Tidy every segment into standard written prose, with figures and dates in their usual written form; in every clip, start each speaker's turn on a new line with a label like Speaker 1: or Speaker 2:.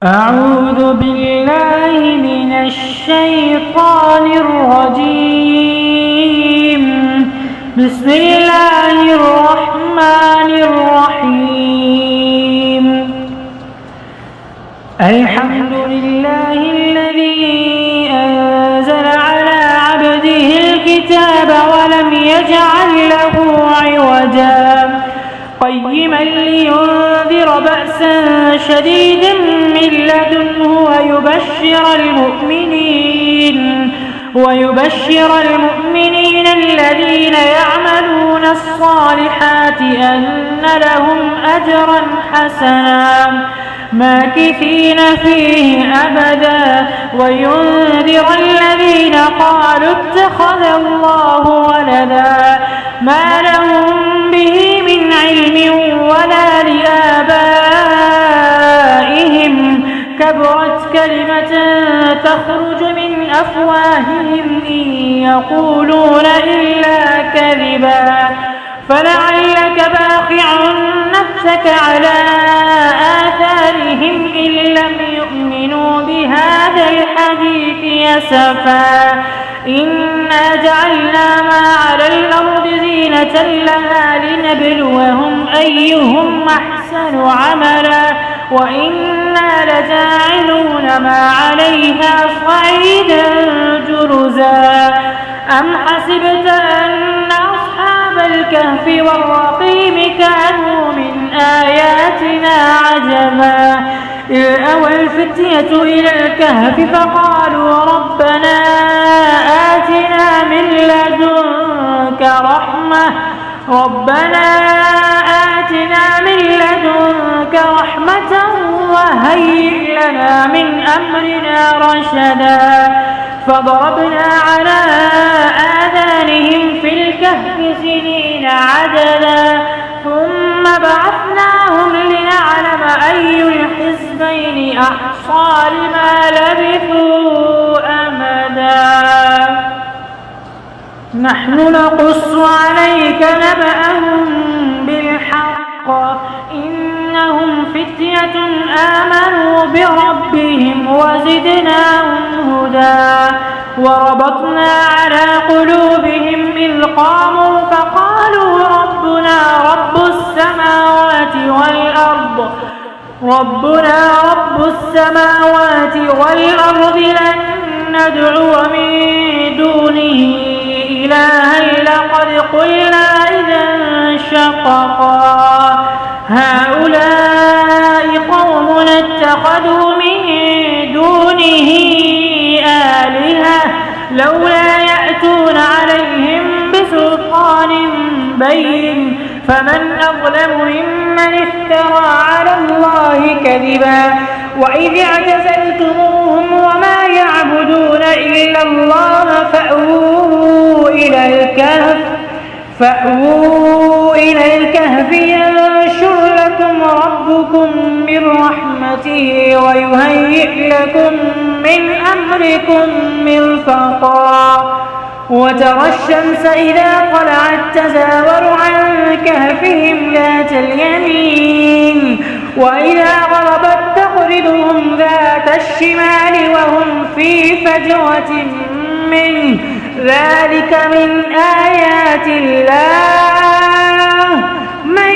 Speaker 1: أعوذ بالله من الشيطان الرجيم. بسم الله الرحمن الرحيم. الحمد لله الذي أنزل على عبده الكتاب ولم يجعل له عوجا قيما لينذر بأسا شديدا من لدنه ويبشر المؤمنين الذين يعملون الصالحات أن لهم أجرا حسنا ماكثين فيه أبدا وينذر الذين قالوا اتخذ الله ولدا ما لهم به من علم ولا لآبائهم كبرت كلمة تخرج من أفواههم إن يقولون إلا كذبا فلعلك باخع نفسك على آثارهم إن لم يؤمنوا بهذا الحديث أسفا إنا جعلنا ما على الأرض زينة لها لنبلوهم أيهم أحسن عملا وإنا لجاعلون ما عليها صعيدا جرزا أم حسبت أن أصحاب الكهف والرقيم كانوا من آياتنا عجبا إذ أوى الفتية إلى الكهف فقالوا ربنا آتنا من لدنك رحمة وهيئ لنا من أمرنا رشدا فضربنا على آذانهم في الكهف سنين عددا ثم بعثناهم لنعلم أي الحزبين أحصى لما لبثوا أمدا نحن نقص عليك نبأهم بالحق إنهم فتية آمنوا بربهم وزدناهم هدى وربطنا على قلوبهم إذ قاموا فقالوا ربنا رب السماوات والأرض لن ندعو من دونه إلها لقد قلنا إذا شططا هؤلاء قومنا اتخذوا من دونه آلهة لولا يأتون عليهم بسلطان بين فمن أظلم ممن افترى على الله كذبا وإذ اعتزلتموهم وما يعبدون إلا الله فأووا إلى الكهف ينشر لكم ربكم من رحمته ويهيئ لكم من أمركم مرفقا وترى الشمس إذا طلعت تزاور عن كهفهم ذات اليمين وإذا غربت تقرضهم ذات الشمال وهم في فجوة منه ذلك من آيات الله من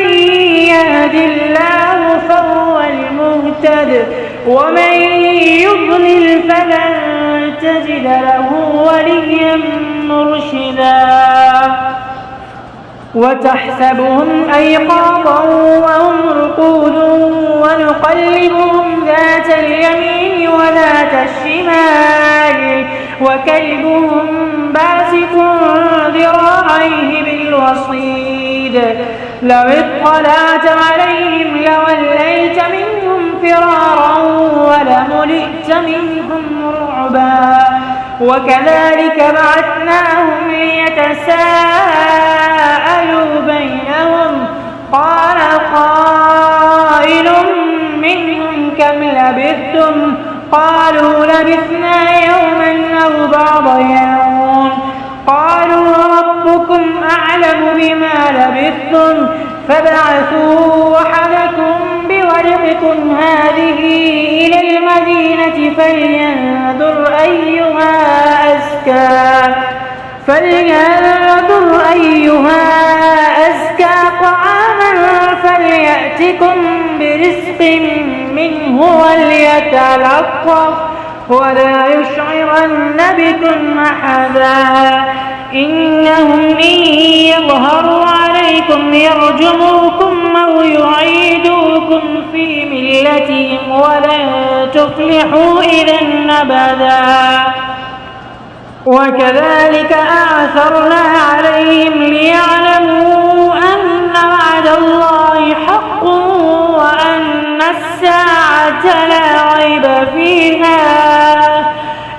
Speaker 1: يهد الله فهو المهتد ومن يضلل فلن تجد له وليا مرشدا وتحسبهم أيقاظا وهم رقود ونقلبهم ذات اليمين وذات الشمال وكلبهم باسط ذراعيه بالوصيد لو اطلعت عليهم لوليت منهم فرارا ولملئت منهم رعبا وكذلك بعثناهم ليتساءلوا بينهم قال قائل منهم كم لبثتم قالوا لبثنا يوما أو بعض يوم قالوا ربكم أعلم بما لبثتم فابعثوا أحدكم بورقكم هذه إلى فلينظر أيها أزكى طعاما فليأتكم برزق منه وليتلطف ولا يشعرن بكم أحدا إنهم إن يظهروا عليكم يرجموكم أو يعيدوكم في ملتهم ولن تفلحوا إذا أبدا وكذلك أعثرنا عليهم ليعلموا أن وعد الله حق وأن الساعة لا ريب فيها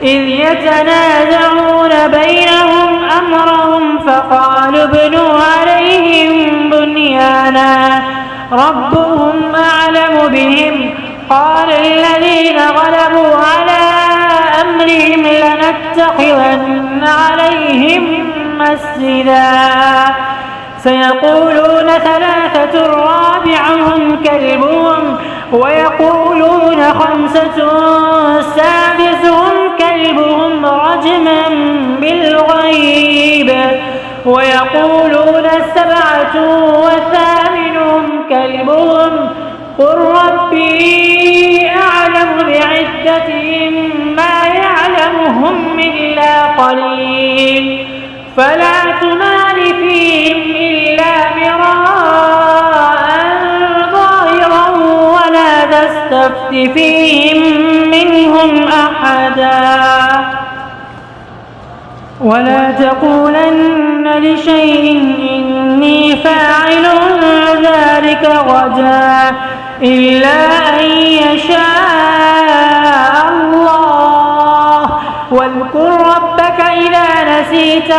Speaker 1: إذ يتنازعون بينهم أمرهم فقالوا ابنوا عليهم بنيانا ربهم أعلم بهم قال الذين غلبوا على أمرهم لنتخذن عليهم مسجدا سيقولون ثلاثة رابعهم كلبهم ويقولون خمسة سادسهم كلبهم رجما بالغيب ويقولون سبعة وثامنهم كلبهم قل ربي أعلم بعدتهم ما يعلمهم إلا قليل فلا تمار فيهم إلا مراء ظاهرا ولا تستفت فيهم منهم أحدا ولا تقولن لشيء إني فاعل ذلك غدا إلا أن يشاء الله واذكر ربك إذا نسيت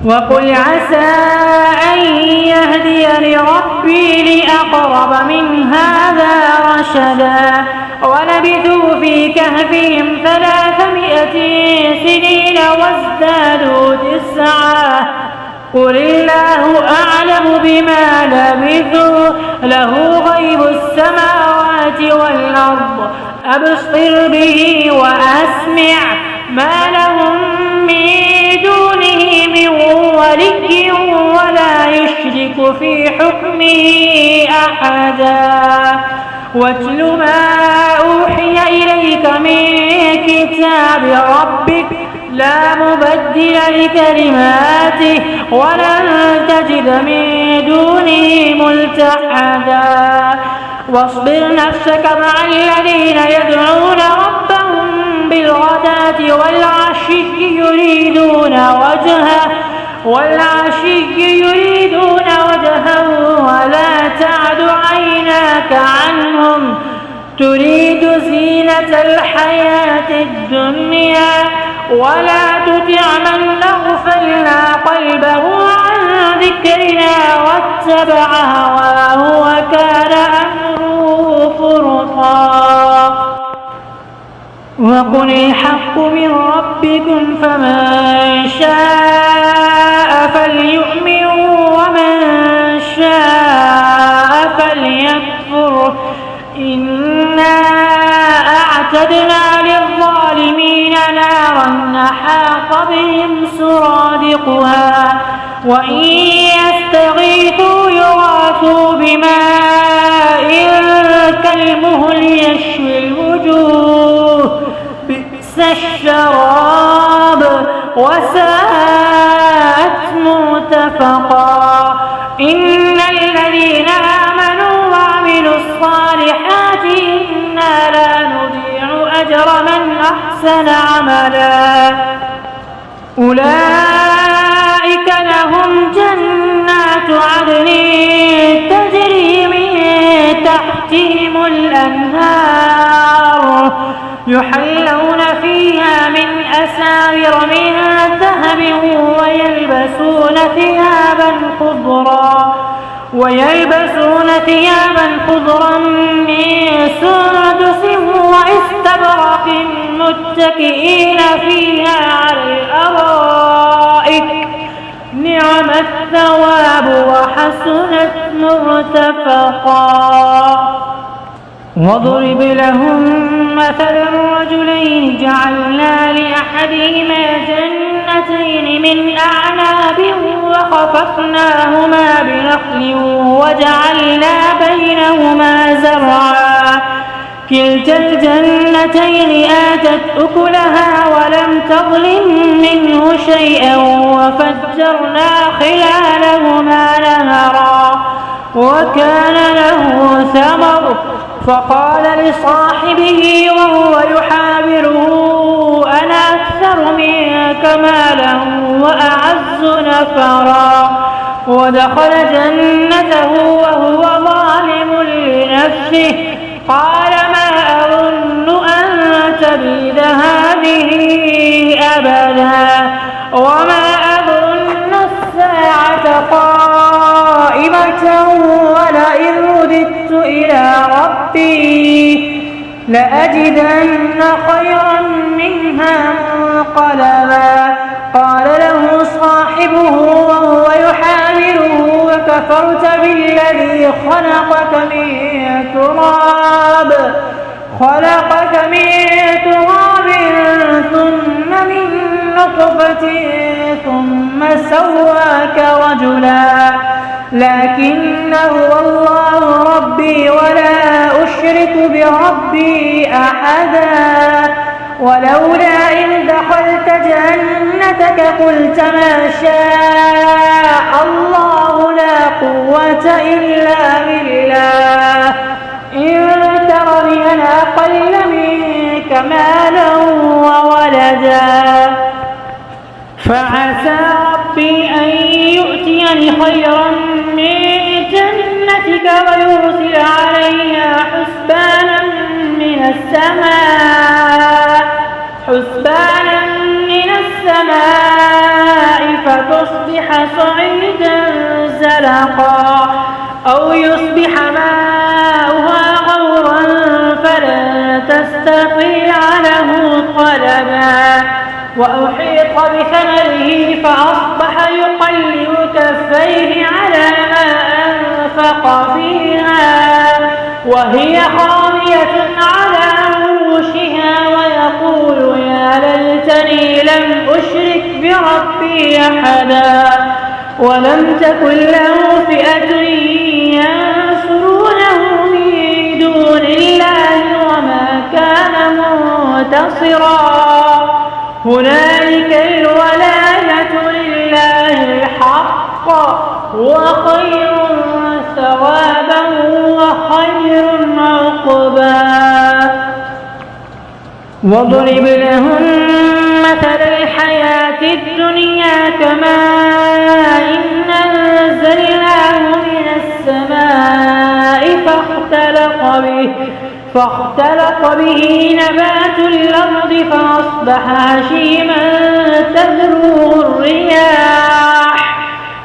Speaker 1: وقل عسى أن يهديني ربي لأقرب من هذا رشدا ولبثوا في كهفهم 300 سنين وازدادوا 9 قل الله أعلم بما لبثوا له غيب السماوات والأرض أبصر به وأسمع ما لهم من دونه من ولي ولا يشرك في حكمه أحدا واتل ما أوحي إليك من كتاب ربك لا مبدل لكلماته ولن تجد من دونه ملتحدا واصبر نفسك مع الذين يدعون ربهم بالغداة والعشي يريدون وجهه ولا تعد عيناك عنهم تريد زينة الحياة الدنيا ولا تطع من أغفلنا قلبه عن ذكرنا واتبع هواه وكان أمره فرطا وقل الحق من ربكم فمن شاء فليؤمن ومن شاء فليكفر إنا أعتدنا للظالمين نارا أحاط بهم سرادقها وإن يستغيثوا يغاثوا بماء كالمهل يشوي الوجوه بئس الشراب وساءت مرتفقا إن الذين آمنوا وعملوا الصالحات إنا لا نضيع أجر من أحسن عملا أولئك لهم جنات عدن تجري من تحتهم الأنهار يحلون فيها من أساور من ذهب ويلبسون ثيابا خضرا من سندس واستبرق متكئين فيها على الأرائك نعم الثواب وحسنت مرتفقا. واضرب لهم مثل الرجلين جعلنا لأحدهما جنتين من أعناب وخففناهما بنخل وجعلنا بينهما زرعا كلتا الجنتين آتت أكلها ولم تظلم منه شيئا وفجرنا خلالهما نهرا وكان له ثمر فقال لصاحبه وهو يحاوره أنا أكثر منك مالا وأعز نفرا ودخل جنته وهو ظالم لنفسه قال ما أظن أن تبيد هذه أبدا وما أظن الساعة قائمة ولئن رددت إلى ربي لأجدن خيرا منها منقلبا. قال له صاحبه وهو يحاوره وكفرت بالذي خلقك من تراب ثم من نطفة ثم سواك رجلا لكن هو الله ربي ولا أشرك بربي أحدا. ولولا إن دخلت جنتك قلت ما شاء الله لا قوة إلا بالله إن ترني أنا أقل منك مالا وولدا فعسى ربي أن يؤتيني خيرا من جنتك ويرسل عليها حسبانا من السماء فتصبح صعيدا زلقا أو يصبح ماؤها غورا فلن تستطيع له طلبا. وأحيط بثمره فأصبح يقلب كفيه على ما أنفق فيها وهي خاوية على عروشها ويقول يا ليتني لم أشرك بربي أحدا ولم تكن له فئة ينصرونه من دون الله وما كان منتصرا. هنالك الولاية لله الحق وخير ثوابا وخير عقبا. واضرب لهم مثل الحياة الدنيا كماء أنزلناه من السماء فاختلط به نبات الأرض فأصبح هشيما تذروه الرياح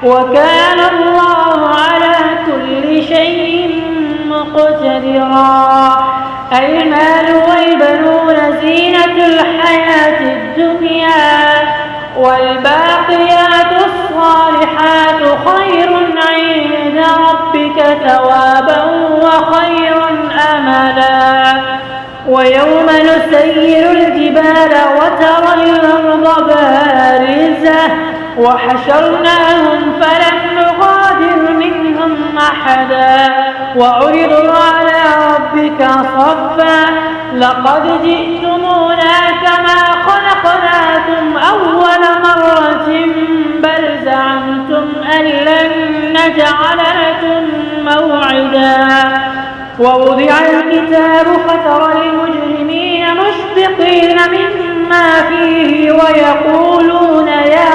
Speaker 1: وكان الله على كل شيء مقتدرا. المال والبنون زينة الحياة الدنيا والباقيات الصالحات خير عند ربك ثوابا وخير أملا. ويوم نسير الجبال وترى الأرض بارزة وحشرناهم فلم نغادر منهم أحدا وعرضوا على ربك صفا لقد جئتمونا كما خلقناكم أول مرة بل زعمتم أن لن نجعل لكم موعدا. ووضع الكتاب فترى المجرمين مشفقين مما فيه ويقولون يا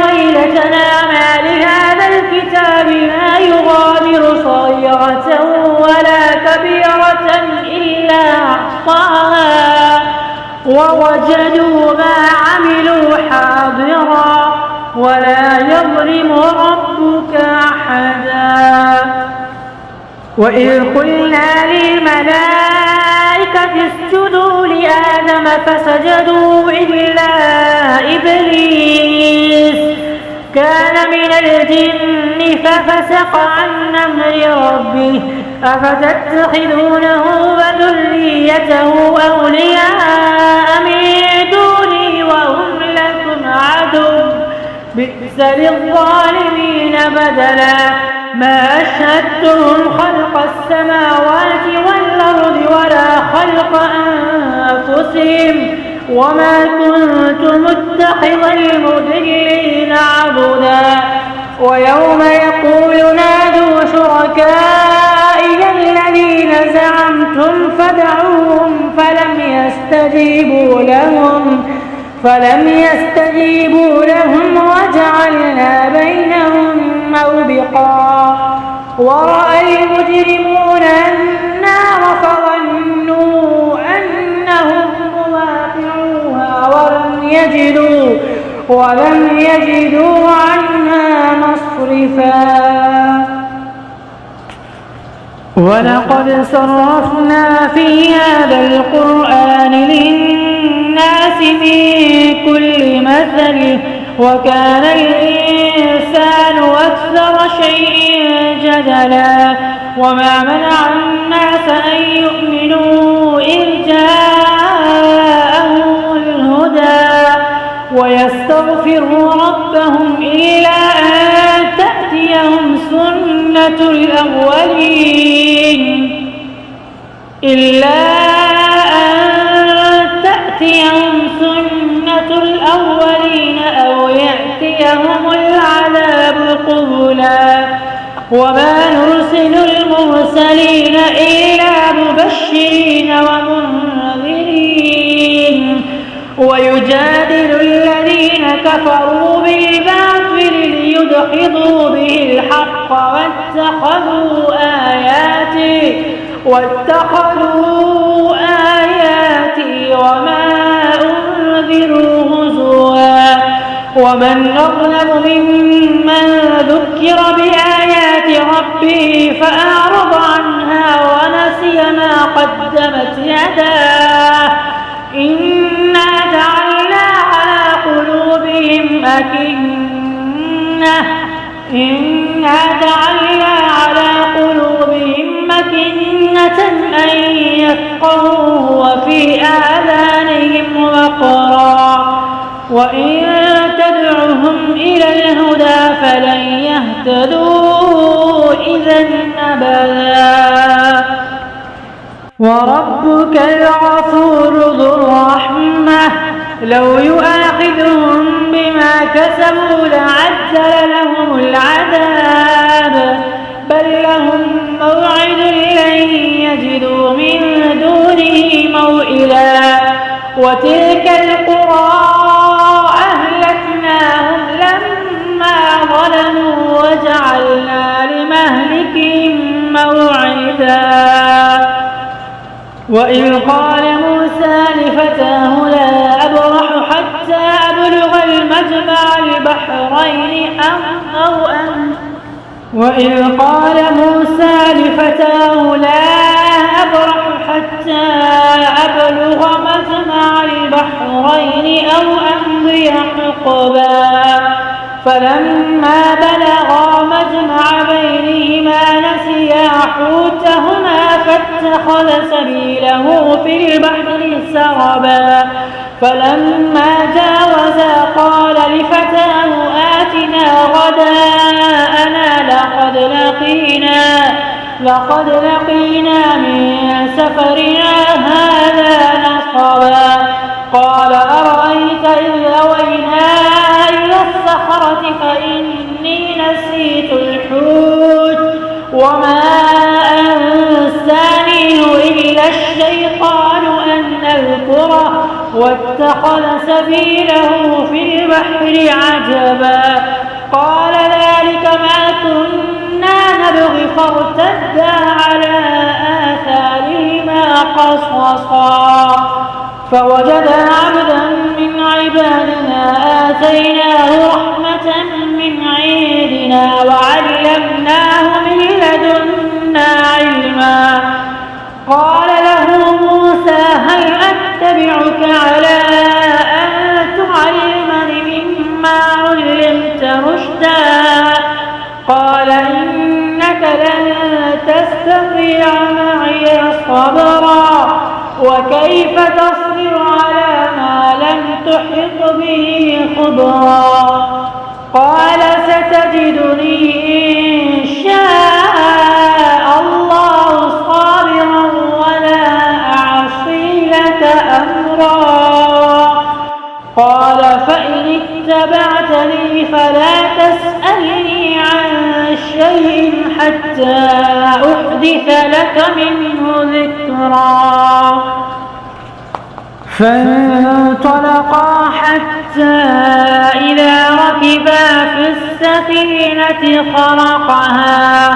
Speaker 1: ويلتنا ما لهذا الكتاب لا يغادر صغيرة ولا كبيرة إلا أحصاها ووجدوا ما عملوا حاضرا ولا يظلم ربك أحدا. وإذ قلنا للملائكة الملائكة اسجدوا لآدم فسجدوا إلا إبليس كان من الجن ففسق عن أمر ربه أفتتخذونه وذريته أولياء من دوني وهم لكم عدو بئس للظالمين بدلا ما أشهدتهم خلق السماوات والأرض ولا خلق أنفسهم وما كنت متخذ المضلين عضدا ويوم يقول نادوا شركائي الذين زعمتم فدعوهم فلم يستجيبوا لهم وجعلنا بينهم موبقا ورأى المجرمون النار فظنوا أنهم مواقعوها ولم يجدوا عنها مصرفا ولقد صرفنا في هذا القرآن للناس من كل مثل وكان الإنسان أكثر شيء جدلا وما منع الناس أن يؤمنوا إذ جاءهم الهدى ويستغفروا ربهم إلا أن تأتيهم سنة الأولين أو يأتيهم العذاب قبلا وما نرسل المرسلين إلا مبشرين ومنذرين ويجادل الذين كفروا بالباطل ليدحضوا به الحق واتخذوا آياتي وما أنذروا هزوا ومن أظلم ممن ذكر بآيات ربه فأعرض عنها ونسي ما قدمت يداه إنا جعلنا على قلوبهم أكنة أن يفقهوا وفي آذانهم وقرا وإن تدعهم إلى الهدى فلن يهتدوا إذا أبدا وربك الغفور ذو الرحمة لو يؤاخذهم بما كسبوا لعجل لهم العذاب بل لهم موعد لن يجدوا من دونه موئلا وتلك القرى أهلكناهم لما ظلموا وجعلنا لمهلكهم موعدا وإذ قال موسى لفتاه لا أبرح حتى أبلغ المجمع البحرين أو أمضي حقبا فلما بلغا مجمع بينهما نسيا حوتهما فاتخذ سبيله في البحر سربا فلما جاوزا قال لفتاه آتنا غداءنا لقد لقينا من سفرنا هذا نصبا قال أرأيت إذ أوينا إلى الصخرة فإني نسيت الحوت وما أنسانيه إلا الشيطان أن أذكره واتخذ سبيله في البحر عجبا قال ذلك ما كنا نبغي فارتدا على آثارهما قصصا فوجدا عبدا من عبادنا آتيناه رحمة من عندنا وعلمناه من لدنا علما قال له موسى أتبعك على أن تعلمني مما علمت رشدا قال إنك لن تستطيع معي صبرا وكيف تصبر على ما لم تحط به خبرا قال ستجدني إن شاء الله صابرا ولا أعصي لك أمرا قال فإن اتبعتني فلا تسألني عن شيء حتى أحدث لك منه ذكرا فانطلقا حتى إذا ركبا في السفينة خرقها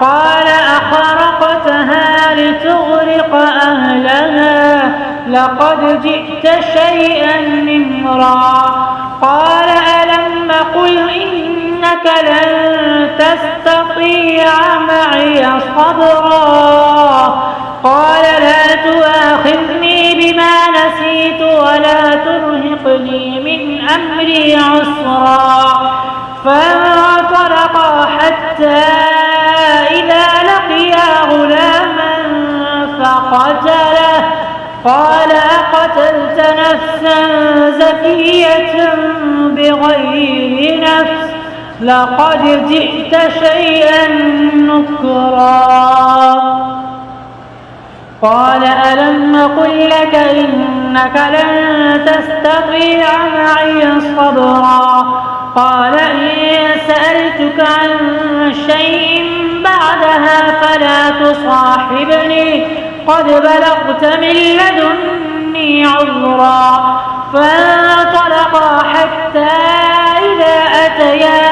Speaker 1: قال أخرقتها لتغرق أهلها لقد جئت شيئا نمرا قال ألم أقل إنك لن تستطيع معي صبرا قال لا تؤاخذني بما نسيت ولا ترهقني من أمري عسرا فانطلقا حتى إذا لقيا غلاما فقتله قال أقتلت نفسا زكية بغير نفس لقد جئت شيئا نكرا قال ألم أقل لك إنك لن تستطيع معي صبرا قال إن سألتك عن شيء بعدها فلا تصاحبني قد بلغت من لدني عذرا فانطلقا حتى إذا أتيا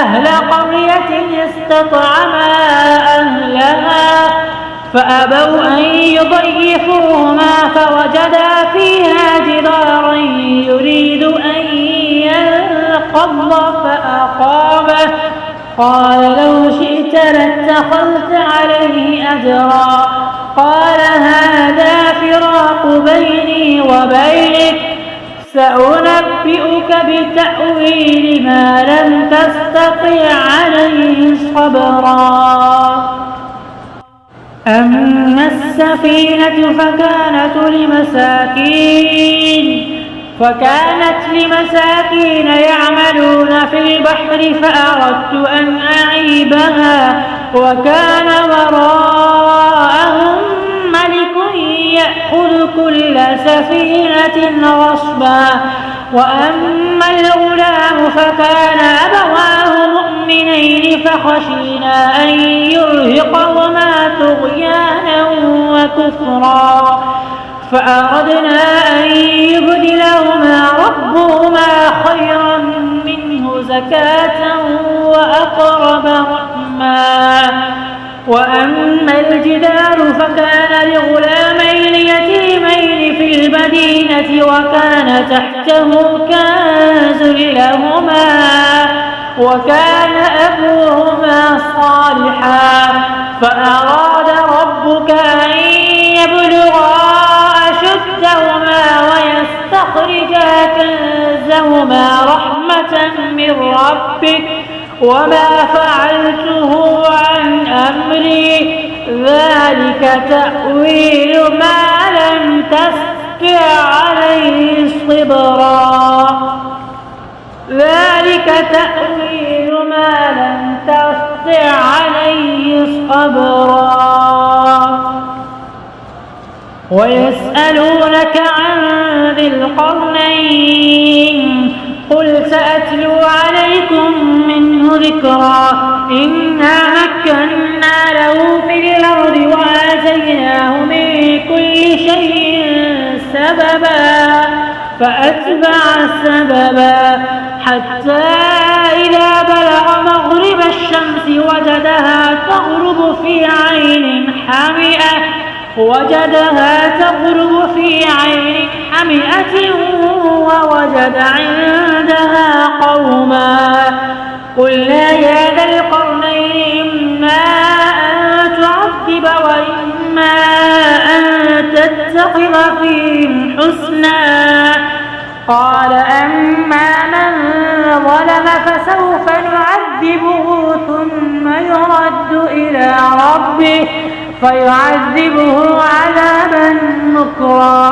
Speaker 1: أهل قرية استطعما أهلها فأبوا أن يضيفوهما فوجدا فيها جدارا يريد أن ينقض فأقامه قال لو شئت لاتخذت عليه أجرا قال هذا فراق بيني وبينك سأنبئك بتأويل ما لم تستطع عليه صبرا أما السفينة فكانت لمساكين يعملون في البحر فأردت أن أعيبها وكان وراءهم ملك يأخذ كل سفينة غصبا وأما الغلام فكان أبواه مؤمنين فخشينا أن يرهقهما طغيانا وكفرا فأردنا أن يبدلهما ربهما خيرا منه زكاة وأقرب رحما وأما الجدار فكان لغلامين يتيمين في المدينة وكان تحته كنز لهما وكان أبوهما صالحا فأراد ربك أن يبلغا أشدهما ويستخرجا كنزهما رحمة من ربك وما فعلته عن أمري ذلك تأويل ما لم تستطع عليه صبرا ويسألونك عن ذي القرنين قل سأتلو عليكم منه ذكرا إنا مكنا له في الأرض وآتيناه من كل شيء سببا فأتبع سببا حتى إذا بلغ مغرب الشمس وجدها تغرب في عين حمئة ووجد عندها قوما قلنا يا ذا القرنين إما أن تعذب وإما أن تتخذ ونتخذ فيهم حسنا. قال أما من ظلم فسوف نعذبه ثم يرد إلى ربه فيعذبه عذابا نكرا.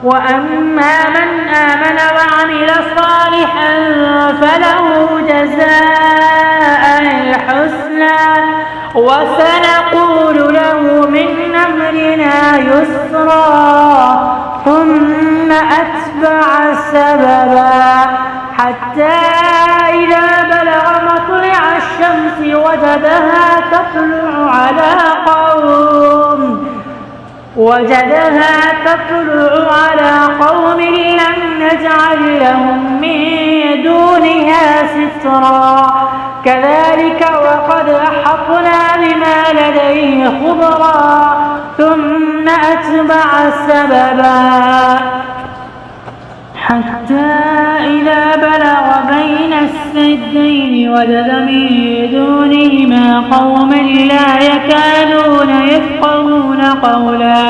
Speaker 1: وأما من آمن وعمل صالحا فله جزاء الحسنى وسنقول له من أمرنا يسرا. ثم أتبع سببا حتى إذا بلغ مطلع الشمس وجدها تطلع على قوم لم نجعل لهم من دونها سترا. كذلك وقد أحطنا بما لديه خبرا. ثم أتبع سببا حتى إذا بلغ بين السدين وجد من دونهما قوما لا يكادون يفقهون قولا.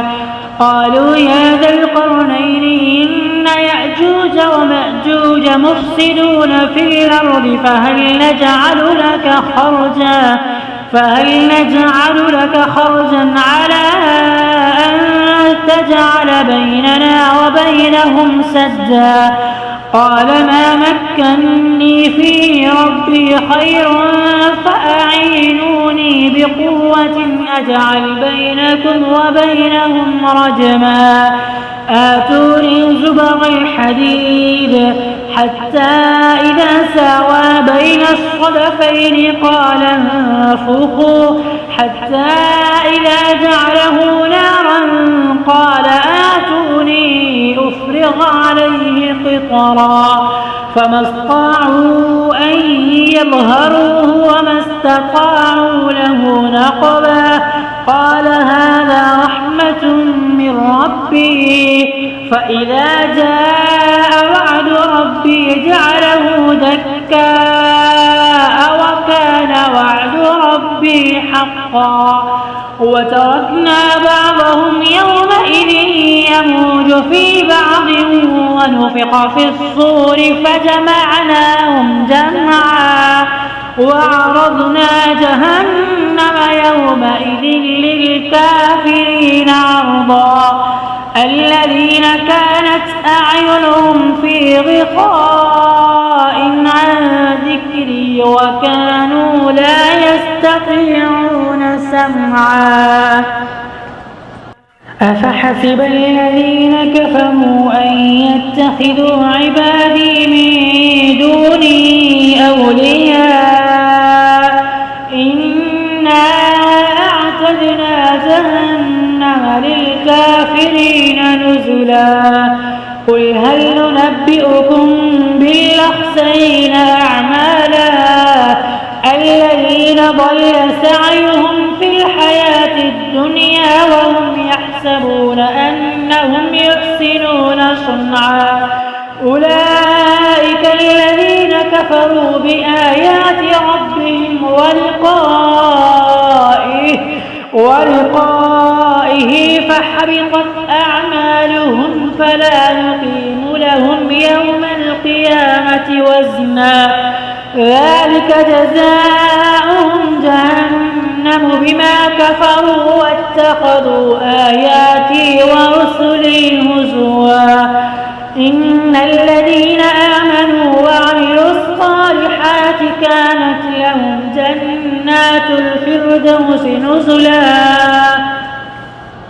Speaker 1: قالوا يا ذا القرنين إن يأجوج ومأجوج مفسدون في الأرض فهل نجعل لك خرجا على أن تجعل بيننا وبينهم سدا. قال ما مكني فيه ربي خير فأعينوني بقوة أجعل بينكم وبينهم رجما. آتوني زبر الحديد حتى إذا ساوى بين الصدفين قال انفخوا حتى إذا جعله نارا قال آتوني أفرغ عليه قطرا. فما استطاعوا أن يظهروه وما استطاعوا له نقبا. قال هذا رحمة من ربي فإذا جاء وعد ربي جعله دكاء وكان وعد ربي حقا. وتركنا بعضهم يومئذ يموج في بعض ونفخ في الصور فجمعناهم جمعا. وعرضنا جهنم يومئذ للكافرين عرضا. الذين كانت أعينهم في غطاء عن ذكري وكانوا لا يستطيعون سمعا. أفحسب الذين كفروا أن يتخذوا عبادي من دوني أولياء إنا أعتدنا جهنم للكافرين نزلا. قل هل ننبئكم بالأخسرين أعمالا الذين ضل سعيهم في الحياة الدنيا وهم يحسبون أنهم يحسنون صنعا. أولئك الذين كفروا بآيات ربهم ولقائه فحبطت أعمالهم فلا نقيم لهم يوم القيامة وزنا. ذلك جزاؤهم جهنم بما كفروا واتخذوا آياتي ورسلي هزوا. إن الذين آمنوا وعملوا الصالحات كانت لهم جنات الفردوس نزلا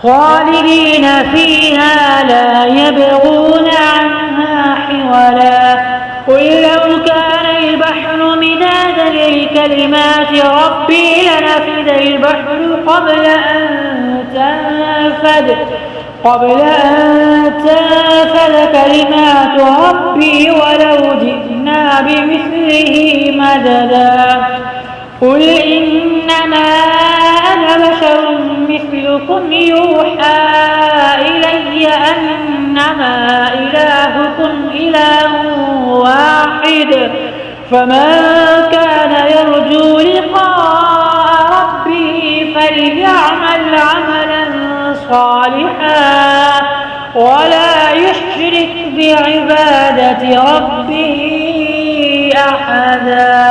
Speaker 1: خالدين فيها لا يبغون عنها حولا. قل لو كان البحر مدادا لكلمات ربي لنفد البحر قبل أن تنفد كلمات ربي ولو جئنا بمثله مددا. قل إنما أنا بشر مثلكم يوحى إلي أنما إلهكم إله واحد فمن كان يرجو لقاء ربه فليعمل عملا صالحا بعبادة ربه أحدا.